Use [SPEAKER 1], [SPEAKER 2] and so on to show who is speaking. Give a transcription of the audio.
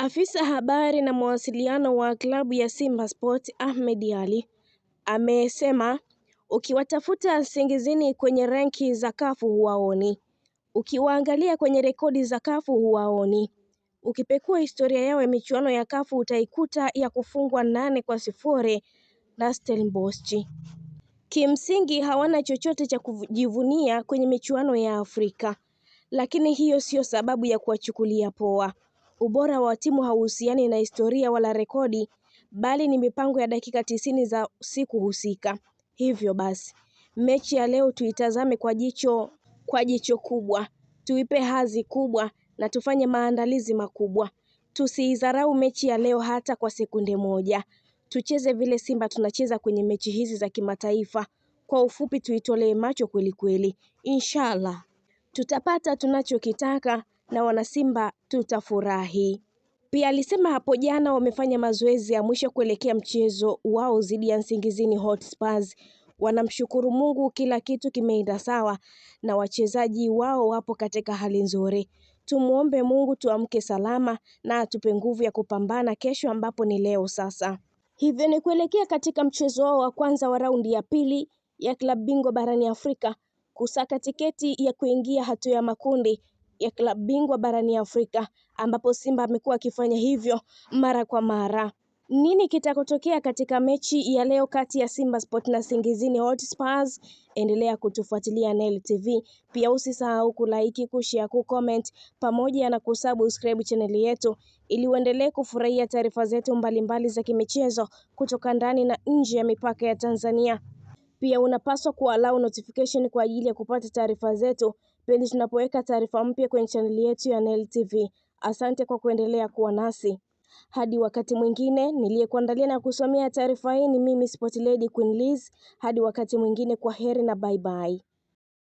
[SPEAKER 1] Afisa habari na mawasiliano wa klabu ya Simba Sport Ahmed Ally amesema ukiwatafuta singizini kwenye renki za kafu huwaoni, ukiwaangalia kwenye rekodi za kafu huwaoni, ukipekua historia yao ya michuano ya kafu utaikuta ya kufungwa 8-0 na Stellenbosch. Kimsingi hawana chochote cha kujivunia kwenye michuano ya Afrika, lakini hiyo sio sababu ya kuwachukulia poa. Ubora wa timu hauhusiani na historia wala rekodi, bali ni mipango ya dakika 90 za siku husika. Hivyo basi, mechi ya leo tuitazame kwa jicho kubwa, tuipe hadhi kubwa na tufanye maandalizi makubwa. Tusiidharau mechi ya leo hata kwa sekunde moja. Tucheze vile Simba tunacheza kwenye mechi hizi za kimataifa. Kwa ufupi tuitolee macho kweli kweli. Inshallah tutapata tunachokitaka na wanasimba tutafurahi. Pia alisema hapo jana wamefanya mazoezi ya mwisho kuelekea mchezo wao dhidi ya Nsingizini Hotspurs. Wanamshukuru Mungu kila kitu kimeenda sawa na wachezaji wao wapo katika hali nzuri. Tumuombe Mungu tuamke salama na atupe nguvu ya kupambana kesho ambapo ni leo sasa. Hivyo ni kuelekea katika mchezo wao wa kwanza wa raundi ya pili ya klabu bingwa barani Afrika kusaka tiketi ya kuingia hatua ya makundi ya klabu bingwa barani Afrika, ambapo Simba amekuwa akifanya hivyo mara kwa mara. Nini kitakotokea katika mechi ya leo kati ya Simba Sport na Nsingizini Hotspurs? Endelea kutufuatilia Nile TV. Pia usisahau kulike, kushare, kucomment pamoja na kusubscribe channel yetu ili uendelee kufurahia taarifa zetu mbalimbali za kimichezo kutoka ndani na nje ya mipaka ya Tanzania. Pia unapaswa kuallow notification kwa ajili ya kupata taarifa zetu pindi tunapoweka taarifa mpya kwenye channel yetu ya Nile TV. Asante kwa kuendelea kuwa nasi. Hadi wakati mwingine, niliyekuandalia na kusomea taarifa hii ni mimi Sport Lady Queen Liz. Hadi wakati mwingine, kwa heri na bye bye.